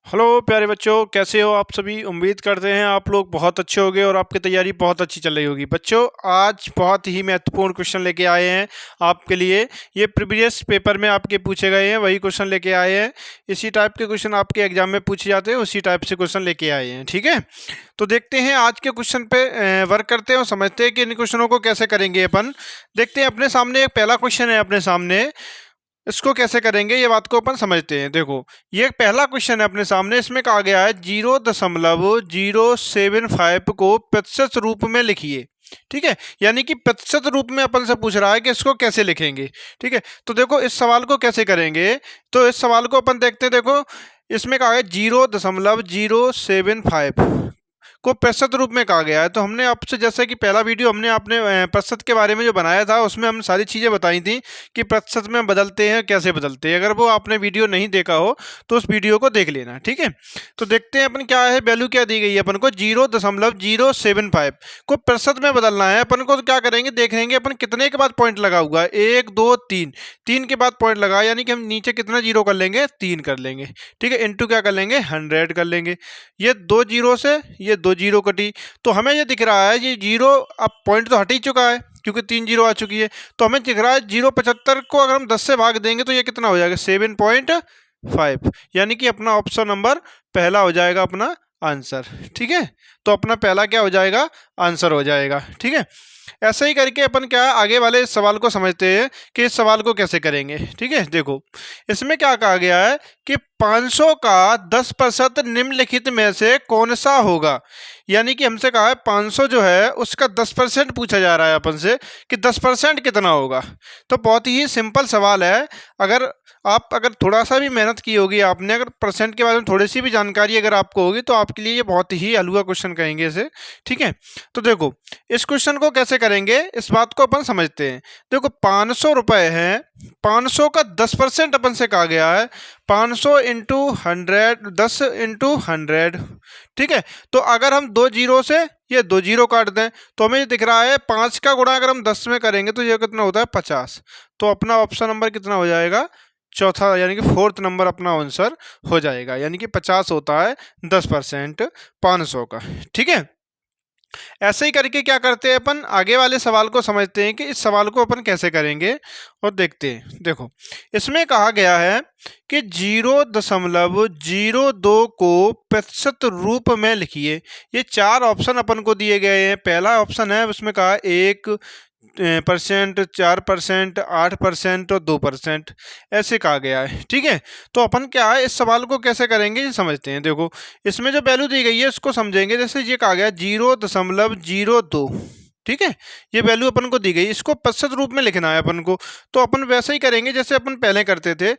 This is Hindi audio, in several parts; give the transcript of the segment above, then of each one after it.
हेलो प्यारे बच्चों, कैसे हो आप सभी। उम्मीद करते हैं आप लोग बहुत अच्छे होंगे और आपकी तैयारी बहुत अच्छी चल रही होगी। बच्चों, आज बहुत ही महत्वपूर्ण क्वेश्चन लेके आए हैं आपके लिए। ये प्रीवियस पेपर में आपके पूछे गए हैं, वही क्वेश्चन लेके आए हैं। इसी टाइप के क्वेश्चन आपके एग्जाम में पूछे जाते हैं, उसी टाइप से क्वेश्चन लेके आए हैं। ठीक है, तो देखते हैं आज के क्वेश्चन पे वर्क करते हैं और समझते हैं कि इन क्वेश्चनों को कैसे करेंगे अपन। देखते हैं, अपने सामने एक पहला क्वेश्चन है अपने सामने, इसको कैसे करेंगे ये बात को अपन समझते हैं। देखो, ये पहला क्वेश्चन है अपने सामने, इसमें कहा गया है 0.075 को प्रतिशत रूप में लिखिए। ठीक है, यानी कि प्रतिशत रूप में अपन से पूछ रहा है कि इसको कैसे लिखेंगे। ठीक है, तो देखो इस सवाल को कैसे करेंगे। तो इस सवाल को अपन देखते हैं। देखो, इसमें कहा है 0.075 को प्रतिशत रूप में कहा गया है। तो हमने आपसे, जैसे कि पहला वीडियो हमने अपने प्रतिशत के बारे में जो बनाया था, उसमें हम सारी चीज़ें बताई थी कि प्रतिशत में बदलते हैं, कैसे बदलते हैं। अगर वो आपने वीडियो नहीं देखा हो तो उस वीडियो को देख लेना। ठीक है, तो देखते हैं अपन क्या है, वैल्यू क्या दी गई है अपन को। 0.075 को प्रतिशत में बदलना है अपन को। तो क्या करेंगे, देख लेंगे अपन कितने के बाद पॉइंट लगा हुआ है। 1 2 3, 3 के बाद पॉइंट लगा, यानी कि हम नीचे कितना जीरो कर लेंगे, 3 कर लेंगे। ठीक है, इंटू क्या कर लेंगे, 100 कर लेंगे। ये 2 जीरो से ये 2 जीरो कटी, तो हमें ये दिख रहा है ये जीरो, अब पॉइंट तो हट ही चुका है क्योंकि 3 जीरो आ चुकी है। तो हमें दिख रहा है 0.75 को अगर हम 10 से भाग देंगे तो ये कितना हो जाएगा, 7.5, यानी कि अपना ऑप्शन नंबर पहला हो जाएगा अपना आंसर। ठीक है, तो अपना पहला क्या हो जाएगा, आंसर हो जाएगा। ठीक है, ऐसे ही करके अपन क्या आगे वाले सवाल को समझते हैं कि इस सवाल को कैसे करेंगे। ठीक है, देखो इसमें क्या कहा गया है कि 500 का 10% निम्नलिखित में से कौन सा होगा। यानी कि हमसे कहा है 500 जो है उसका 10% पूछा जा रहा है अपन से कि 10% कितना होगा। तो बहुत ही सिंपल सवाल है। अगर थोड़ा सा भी मेहनत की होगी आपने, अगर परसेंट के बारे में थोड़ी सी भी जानकारी अगर आपको होगी, तो आपके लिए ये बहुत ही हलवा क्वेश्चन कहेंगे इसे। ठीक है, तो देखो इस क्वेश्चन को कैसे करेंगे, इस बात को अपन समझते हैं। देखो 500 रुपये हैं, 500 का 10% अपन से कहा गया है, 500 इंटू 100, 10 इंटू 100। ठीक है, तो अगर हम 2 जीरो से ये 2 जीरो काट दें तो हमें दिख रहा है 5 का गुणा अगर हम 10 में करेंगे तो ये कितना होता है, 50। तो अपना ऑप्शन नंबर कितना हो जाएगा, चौथा, यानी कि फोर्थ नंबर अपना आंसर हो जाएगा। यानी कि 50 होता है 10% 500 का। ठीक है, ऐसे ही करके क्या करते हैं अपन, आगे वाले सवाल को समझते हैं कि इस सवाल को अपन कैसे करेंगे और देखते हैं। देखो इसमें कहा गया है कि 0.02 को प्रतिशत रूप में लिखिए। ये 4 ऑप्शन अपन को दिए गए हैं। पहला ऑप्शन है, उसमें कहा 1%, 4%, 8% और 2%, ऐसे कहा गया है। ठीक है, तो अपन क्या है, इस सवाल को कैसे करेंगे ये समझते हैं। देखो इसमें जो वैल्यू दी गई है उसको समझेंगे। जैसे ये कहा गया 0.02, ठीक है, ये वैल्यू अपन को दी गई, इसको प्रतिशत रूप में लिखना है अपन को। तो अपन वैसे ही करेंगे जैसे अपन पहले करते थे।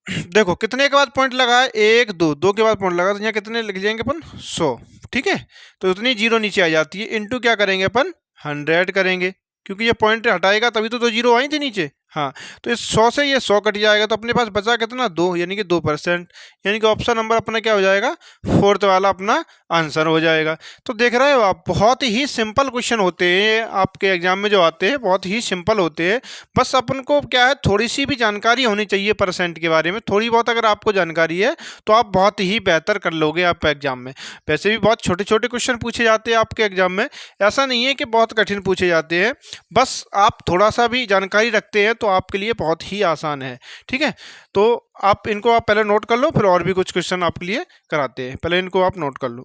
देखो कितने के बाद पॉइंट लगा है, 1 2, 2 के बाद पॉइंट लगा, तो यहाँ कितने लिख जाएंगे अपन, 100। ठीक है, तो उतनी जीरो नीचे आ जाती है। इंटू क्या करेंगे अपन, 100 करेंगे, क्योंकि ये पॉइंट हटाएगा तभी तो 2 जीरो आई थी नीचे। हाँ, तो इस 100 से ये 100 कट जाएगा, तो अपने पास बचा कितना, 2, यानी कि 2%। यानी कि ऑप्शन नंबर अपना क्या हो जाएगा, फोर्थ वाला अपना आंसर हो जाएगा। तो देख रहे हो आप, बहुत ही सिंपल क्वेश्चन होते हैं आपके एग्जाम में जो आते हैं, बहुत ही सिंपल होते हैं। बस अपन को क्या है, थोड़ी सी भी जानकारी होनी चाहिए परसेंट के बारे में। थोड़ी बहुत अगर आपको जानकारी है तो आप बहुत ही बेहतर कर लोगे आप एग्जाम में। वैसे भी बहुत छोटे छोटे क्वेश्चन पूछे जाते हैं आपके एग्जाम में, ऐसा नहीं है कि बहुत कठिन पूछे जाते हैं। बस आप थोड़ा सा भी जानकारी रखते हैं तो आपके लिए बहुत ही आसान है। ठीक है, तो आप पहले नोट कर लो, फिर और भी कुछ क्वेश्चन आपके लिए कराते हैं। पहले इनको आप नोट कर लो।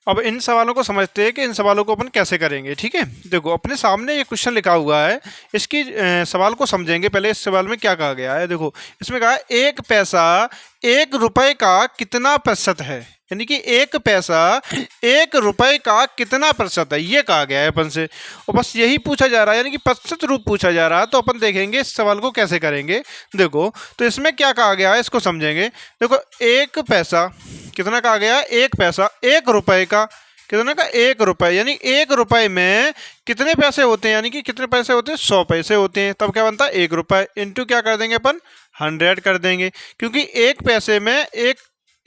अब इन सवालों को समझते हैं कि इन सवालों को अपन कैसे करेंगे। ठीक है, देखो अपने सामने ये क्वेश्चन लिखा हुआ है, इसकी सवाल को समझेंगे। पहले इस सवाल में क्या कहा गया है, देखो इसमें कहा है 1 पैसा 1 रुपए का कितना प्रतिशत है। यानी कि 1 पैसा 1 रुपए का कितना प्रतिशत है, ये कहा गया है अपन से, और बस यही पूछा जा रहा है, यानी कि प्रतिशत रूप पूछा जा रहा है। तो अपन देखेंगे इस सवाल को कैसे करेंगे। देखो तो इसमें क्या कहा गया है, इसको समझेंगे। देखो 1 पैसा कितना कहा गया है, 1 पैसा 1 रुपए का कितना का, 1 रुपए, यानी 1 रुपए में कितने पैसे होते हैं, यानी कि कितने पैसे होते हैं, 100 पैसे होते हैं। तब क्या बनता है, 1 रुपए इंटू क्या कर देंगे अपन, 100 कर देंगे। क्योंकि 1 पैसे में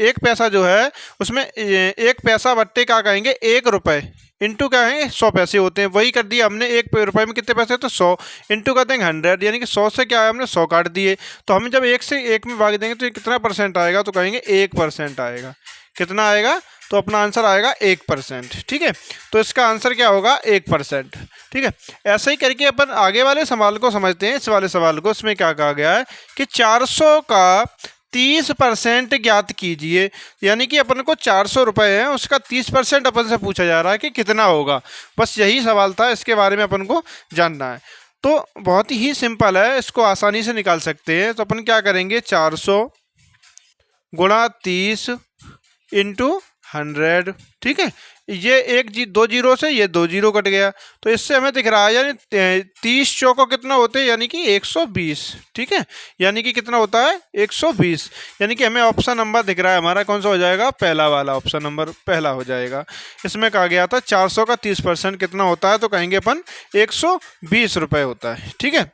एक पैसा जो है उसमें 1 पैसा बट्टे क्या कहेंगे, 1 रुपए, इंटू क्या है 100 पैसे होते हैं, वही कर दिया हमने। 1 रुपये में कितने पैसे तो 100 इंटू कर देंगे 100, यानी कि 100 से क्या है हमने 100 काट दिए। तो हम जब 1 से 1 में भाग देंगे तो ये कितना परसेंट आएगा, तो कहेंगे 1% आएगा। कितना आएगा, तो अपना आंसर आएगा 1%। ठीक है, तो इसका आंसर क्या होगा 1%। ठीक है, ऐसे ही करके अपन आगे वाले सवाल को समझते हैं। इस वाले सवाल को, इसमें क्या कहा गया है कि 400 का 30% ज्ञात कीजिए, यानी कि अपन को 400 रुपये है, उसका 30% अपन से पूछा जा रहा है कि कितना होगा। बस यही सवाल था, इसके बारे में अपन को जानना है। तो बहुत ही सिंपल है, इसको आसानी से निकाल सकते हैं। तो अपन क्या करेंगे, 400 गुणा 30 इंटू 100। ठीक है, ये दो जीरो से ये 2 जीरो कट गया, तो इससे हमें दिख रहा है यानी 30 चौको कितना होते हैं, यानी कि 120। ठीक है, यानी कि कितना होता है 120, यानी कि हमें ऑप्शन नंबर दिख रहा है हमारा कौन सा हो जाएगा, पहला वाला ऑप्शन नंबर पहला हो जाएगा। इसमें कहा गया था 400 का 30% कितना होता है, तो कहेंगे अपन 120 रुपये होता है। ठीक है,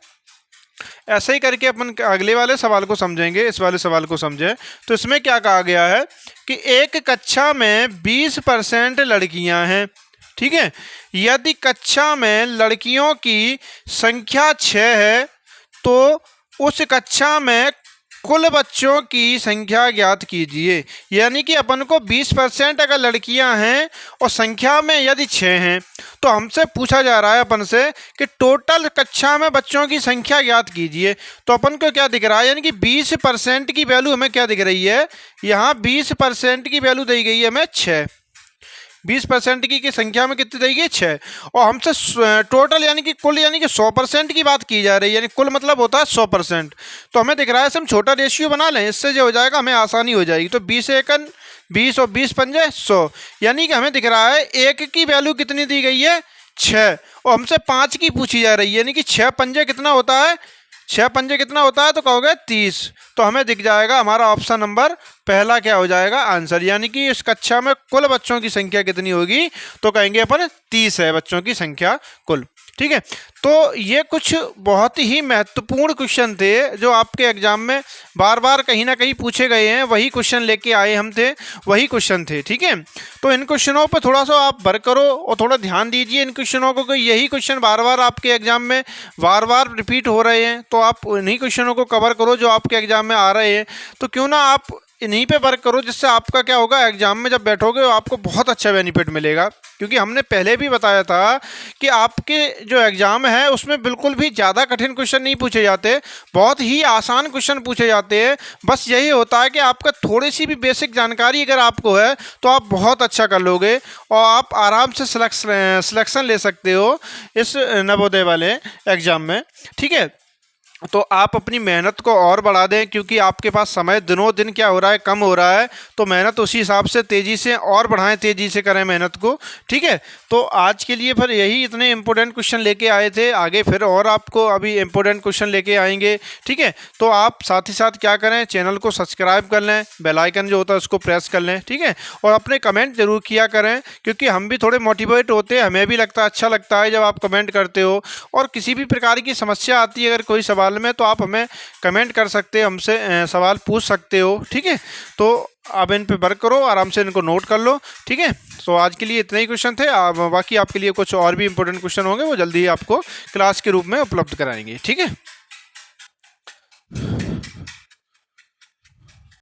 ऐसे ही करके अपन अगले वाले सवाल को समझेंगे। इस वाले सवाल को समझें तो इसमें क्या कहा गया है कि एक कक्षा में 20% लड़कियां हैं। ठीक है, यदि कक्षा में लड़कियों की संख्या 6 है तो उस कक्षा में कुल बच्चों की संख्या ज्ञात कीजिए। यानी कि अपन को 20% अगर लड़कियां हैं और संख्या में यदि 6 हैं, तो हमसे पूछा जा रहा है अपन से कि टोटल कक्षा में बच्चों की संख्या ज्ञात कीजिए। तो अपन को क्या दिख रहा है, यानी कि 20% की वैल्यू हमें क्या दिख रही है, यहाँ 20% की वैल्यू दी गई है हमें 6। 20% की संख्या में कितनी दी गई 6, और हमसे टोटल यानी कि कुल यानी कि 100% की बात की जा रही है, यानी कुल मतलब होता है 100%। तो हमें दिख रहा है हम छोटा रेशियो बना लें, इससे जो हो जाएगा हमें आसानी हो जाएगी। तो 20 एकन 20 और 20 पंजे 100, यानी कि हमें दिख रहा है एक की वैल्यू कितनी दी गई है 6, और हमसे 5 की पूछी जा रही है, यानी कि 6 पंजे कितना होता है, 6 पंजे कितना होता है, तो कहोगे 30। तो हमें दिख जाएगा हमारा ऑप्शन नंबर पहला क्या हो जाएगा आंसर, यानी कि इस कक्षा में कुल बच्चों की संख्या कितनी होगी, तो कहेंगे अपन 30 है बच्चों की संख्या कुल। ठीक है, तो ये कुछ बहुत ही महत्वपूर्ण क्वेश्चन थे जो आपके एग्जाम में बार बार कहीं ना कहीं पूछे गए हैं। वही क्वेश्चन लेके आए हम थे, वही क्वेश्चन थे। ठीक है, तो इन क्वेश्चनों पर थोड़ा सा आप वर्क करो और थोड़ा ध्यान दीजिए इन क्वेश्चनों को, यही क्वेश्चन बार बार आपके एग्जाम में बार बार रिपीट हो रहे हैं। तो आप इन्हीं क्वेश्चनों को कवर करो जो आपके एग्जाम में आ रहे हैं। तो क्यों ना आप इन्हीं पे वर्क करो, जिससे आपका क्या होगा, एग्जाम में जब बैठोगे आपको बहुत अच्छा बेनिफिट मिलेगा। क्योंकि हमने पहले भी बताया था कि आपके जो एग्ज़ाम है उसमें बिल्कुल भी ज़्यादा कठिन क्वेश्चन नहीं पूछे जाते, बहुत ही आसान क्वेश्चन पूछे जाते हैं। बस यही होता है कि आपका थोड़ी सी भी बेसिक जानकारी अगर आपको है तो आप बहुत अच्छा कर लोगे और आप आराम से सिलेक्शन ले सकते हो इस नवोदय वाले एग्ज़ाम में। ठीक है, तो आप अपनी मेहनत को और बढ़ा दें, क्योंकि आपके पास समय दिनों दिन क्या हो रहा है, कम हो रहा है। तो मेहनत उसी हिसाब से तेज़ी से और बढ़ाएं, तेज़ी से करें मेहनत को। ठीक है, तो आज के लिए फिर यही इतने इंपॉर्टेंट क्वेश्चन लेके आए थे, आगे फिर और आपको अभी इंपॉर्टेंट क्वेश्चन लेके आएंगे। ठीक है, तो आप साथ ही साथ क्या करें, चैनल को सब्सक्राइब कर लें, बेल आइकन जो होता है उसको प्रेस कर लें। ठीक है, और अपने कमेंट जरूर किया करें, क्योंकि हम भी थोड़े मोटिवेट होते हैं, हमें भी लगता है अच्छा लगता है जब आप कमेंट करते हो। और किसी भी प्रकार की समस्या आती है अगर कोई सवाल में, तो आप हमें कमेंट कर सकते हो, हमसे सवाल पूछ सकते हो। ठीक है, तो आप इन पे वर्क करो, आराम से इनको नोट कर लो। ठीक है, तो आज के लिए इतने ही क्वेश्चन थे। बाकी आपके लिए कुछ और भी इंपॉर्टेंट क्वेश्चन होंगे, वो जल्दी आपको क्लास के रूप में उपलब्ध कराएंगे। ठीक है।